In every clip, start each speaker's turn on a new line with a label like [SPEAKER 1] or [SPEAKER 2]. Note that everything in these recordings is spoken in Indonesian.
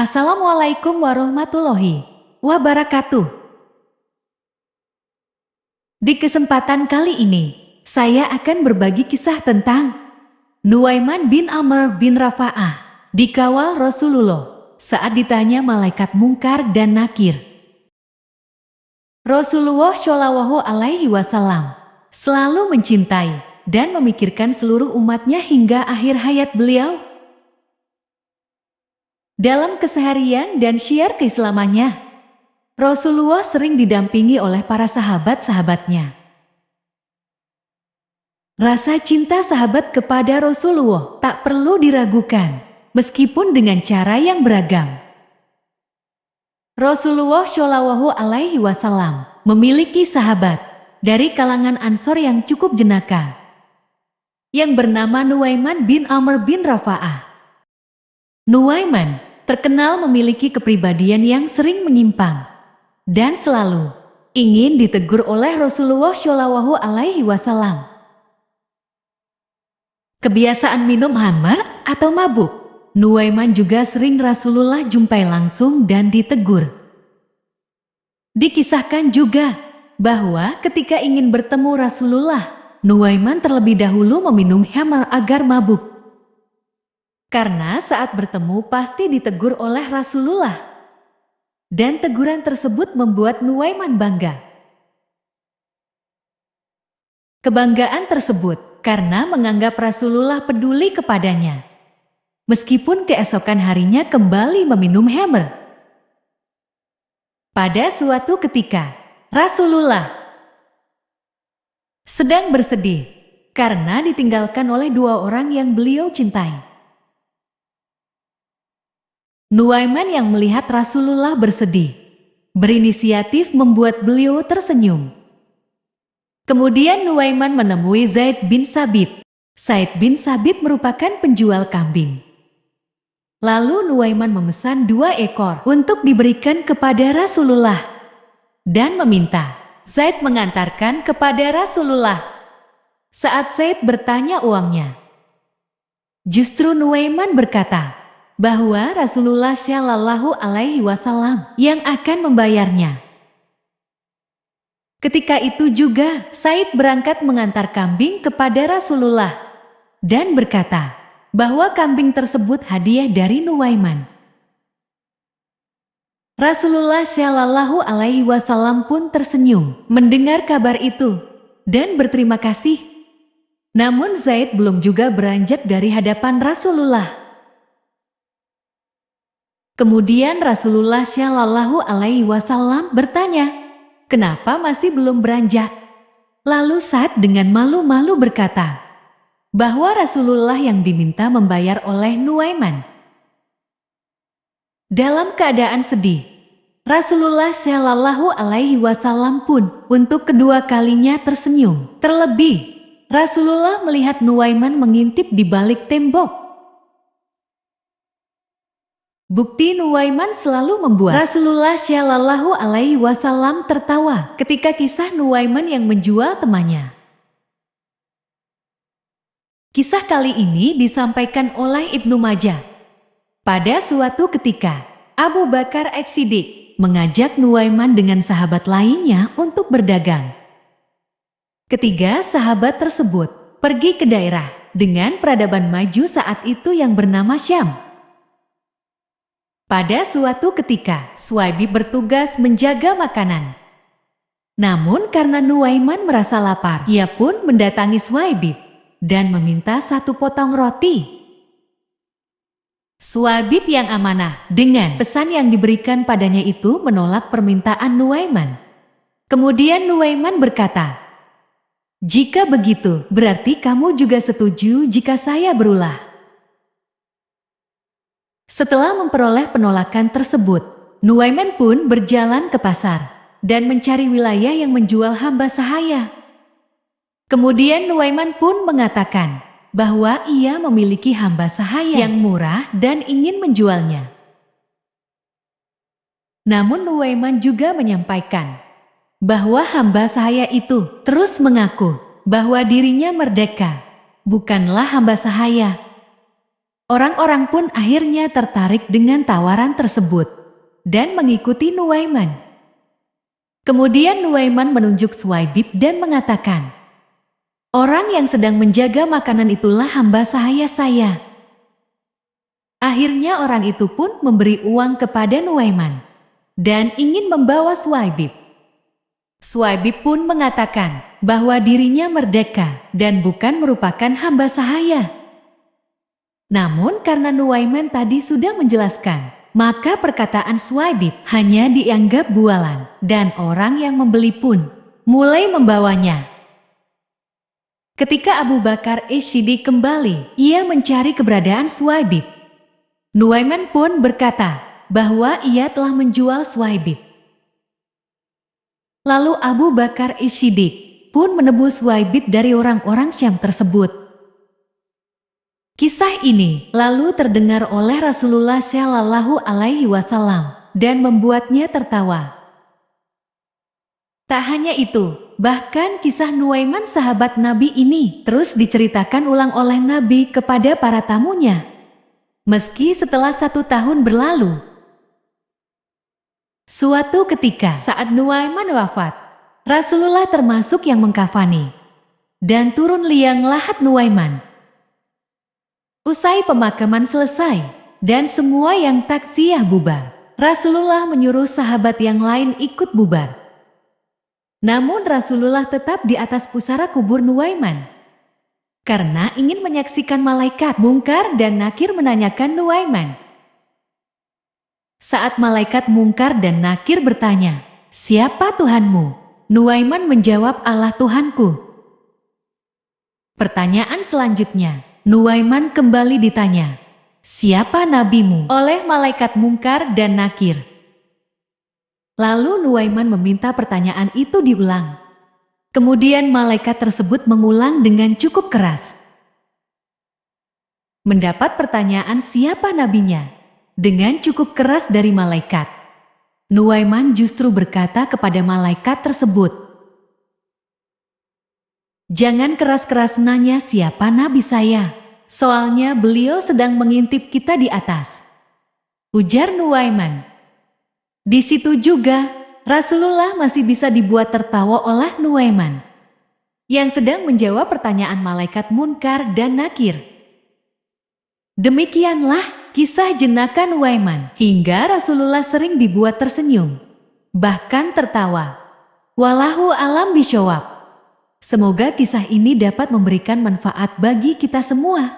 [SPEAKER 1] Assalamualaikum warahmatullahi wabarakatuh. Di kesempatan kali ini, saya akan berbagi kisah tentang Nuaiman bin Amr bin Rafa'ah dikawal Rasulullah saat ditanya malaikat Mungkar dan Nakir. Rasulullah Shallallahu Alaihi Wasallam selalu mencintai dan memikirkan seluruh umatnya hingga akhir hayat beliau. Dalam keseharian dan syiar keislamannya, Rasulullah sering didampingi oleh para sahabat-sahabatnya. Rasa cinta sahabat kepada Rasulullah tak perlu diragukan, meskipun dengan cara yang beragam. Rasulullah Shallallahu Alaihi Wasallam memiliki sahabat dari kalangan Ansor yang cukup jenaka, yang bernama Nuaiman bin Amr bin Rafa'ah. Nuaiman terkenal memiliki kepribadian yang sering menyimpang dan selalu ingin ditegur oleh Rasulullah Shallallahu Alaihi Wasallam. Kebiasaan minum khamar atau mabuk, Nuaiman juga sering Rasulullah jumpai langsung dan ditegur. Dikisahkan juga bahwa ketika ingin bertemu Rasulullah, Nuaiman terlebih dahulu meminum khamar agar mabuk. Karena saat bertemu pasti ditegur oleh Rasulullah. Dan teguran tersebut membuat Nuaiman bangga. Kebanggaan tersebut karena menganggap Rasulullah peduli kepadanya. Meskipun keesokan harinya kembali meminum khamar. Pada suatu ketika, Rasulullah sedang bersedih karena ditinggalkan oleh dua orang yang beliau cintai. Nuaiman yang melihat Rasulullah bersedih, berinisiatif membuat beliau tersenyum. Kemudian Nuaiman menemui Zaid bin Sabit. Zaid bin Sabit merupakan penjual kambing. Lalu Nuaiman memesan 2 ekor untuk diberikan kepada Rasulullah dan meminta Zaid mengantarkan kepada Rasulullah. Saat Zaid bertanya uangnya, justru Nuaiman berkata bahwa Rasulullah Shallallahu Alaihi Wasallam yang akan membayarnya. Ketika itu juga Zaid berangkat mengantar kambing kepada Rasulullah dan berkata bahwa kambing tersebut hadiah dari Nuaiman. Rasulullah Shallallahu Alaihi Wasallam pun tersenyum mendengar kabar itu dan berterima kasih. Namun Zaid belum juga beranjak dari hadapan Rasulullah. Kemudian Rasulullah Shallallahu Alaihi Wasallam bertanya, kenapa masih belum beranjak? Lalu Sa'ad dengan malu-malu berkata bahwa Rasulullah yang diminta membayar oleh Nuaiman. Dalam keadaan sedih, Rasulullah Shallallahu Alaihi Wasallam pun untuk kedua kalinya tersenyum. Terlebih, Rasulullah melihat Nuaiman mengintip di balik tembok. Bukti Nuaiman selalu membuat Rasulullah Shallallahu Alaihi Wasallam tertawa ketika kisah Nuaiman yang menjual temannya. Kisah kali ini disampaikan oleh Ibnu Majah. Pada suatu ketika, Abu Bakar As-Siddiq mengajak Nuaiman dengan sahabat lainnya untuk berdagang. Ketiga sahabat tersebut pergi ke daerah dengan peradaban maju saat itu yang bernama Syam. Pada suatu ketika, Suhaibib bertugas menjaga makanan. Namun karena Nuaiman merasa lapar, ia pun mendatangi Suhaibib dan meminta 1 potong roti. Suhaibib yang amanah dengan pesan yang diberikan padanya itu menolak permintaan Nuaiman. Kemudian Nuaiman berkata, jika begitu, berarti kamu juga setuju jika saya berulah. Setelah memperoleh penolakan tersebut, Nuaiman pun berjalan ke pasar dan mencari wilayah yang menjual hamba sahaya. Kemudian Nuaiman pun mengatakan bahwa ia memiliki hamba sahaya yang murah dan ingin menjualnya. Namun Nuaiman juga menyampaikan bahwa hamba sahaya itu terus mengaku bahwa dirinya merdeka, bukanlah hamba sahaya. Orang-orang pun akhirnya tertarik dengan tawaran tersebut dan mengikuti Nuaiman. Kemudian Nuaiman menunjuk Suwaibib dan mengatakan, "Orang yang sedang menjaga makanan itulah hamba sahaya saya." Akhirnya orang itu pun memberi uang kepada Nuaiman dan ingin membawa Suwaibib. Suwaibib pun mengatakan bahwa dirinya merdeka dan bukan merupakan hamba sahaya. Namun karena Nuaiman tadi sudah menjelaskan, maka perkataan Suwaibib hanya dianggap bualan dan orang yang membeli pun mulai membawanya. Ketika Abu Bakar As-Siddiq kembali, ia mencari keberadaan Suwaibib. Nuaiman pun berkata bahwa ia telah menjual Suwaibib. Lalu Abu Bakar As-Siddiq pun menebus Suwaibib dari orang-orang Syam tersebut. Kisah ini lalu terdengar oleh Rasulullah Shallallahu Alaihi Wasallam dan membuatnya tertawa. Tak hanya itu, bahkan kisah Nuaiman sahabat Nabi ini terus diceritakan ulang oleh Nabi kepada para tamunya. Meski setelah 1 tahun berlalu. Suatu ketika saat Nuaiman wafat, Rasulullah termasuk yang mengkafani dan turun liang lahat Nuaiman. Usai pemakaman selesai dan semua yang taksiyah bubar, Rasulullah menyuruh sahabat yang lain ikut bubar. Namun Rasulullah tetap di atas pusara kubur Nuaiman karena ingin menyaksikan malaikat Munkar dan Nakir menanyakan Nuaiman. Saat malaikat Munkar dan Nakir bertanya, "Siapa Tuhanmu?" Nuaiman menjawab, "Allah Tuhanku." Pertanyaan selanjutnya, Nuaiman kembali ditanya, "Siapa nabimu?" oleh malaikat Munkar dan Nakir. Lalu Nuaiman meminta pertanyaan itu diulang. Kemudian malaikat tersebut mengulang dengan cukup keras. Mendapat pertanyaan siapa nabinya dengan cukup keras dari malaikat, Nuaiman justru berkata kepada malaikat tersebut, "Jangan keras-keras nanya siapa nabi saya, soalnya beliau sedang mengintip kita di atas," ujar Nuaiman. Di situ juga, Rasulullah masih bisa dibuat tertawa oleh Nuaiman yang sedang menjawab pertanyaan malaikat Munkar dan Nakir. Demikianlah kisah jenaka Nuaiman hingga Rasulullah sering dibuat tersenyum, bahkan tertawa. Wallahu alam bishawab. Semoga kisah ini dapat memberikan manfaat bagi kita semua.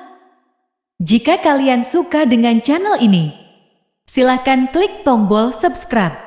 [SPEAKER 1] Jika kalian suka dengan channel ini, silakan klik tombol subscribe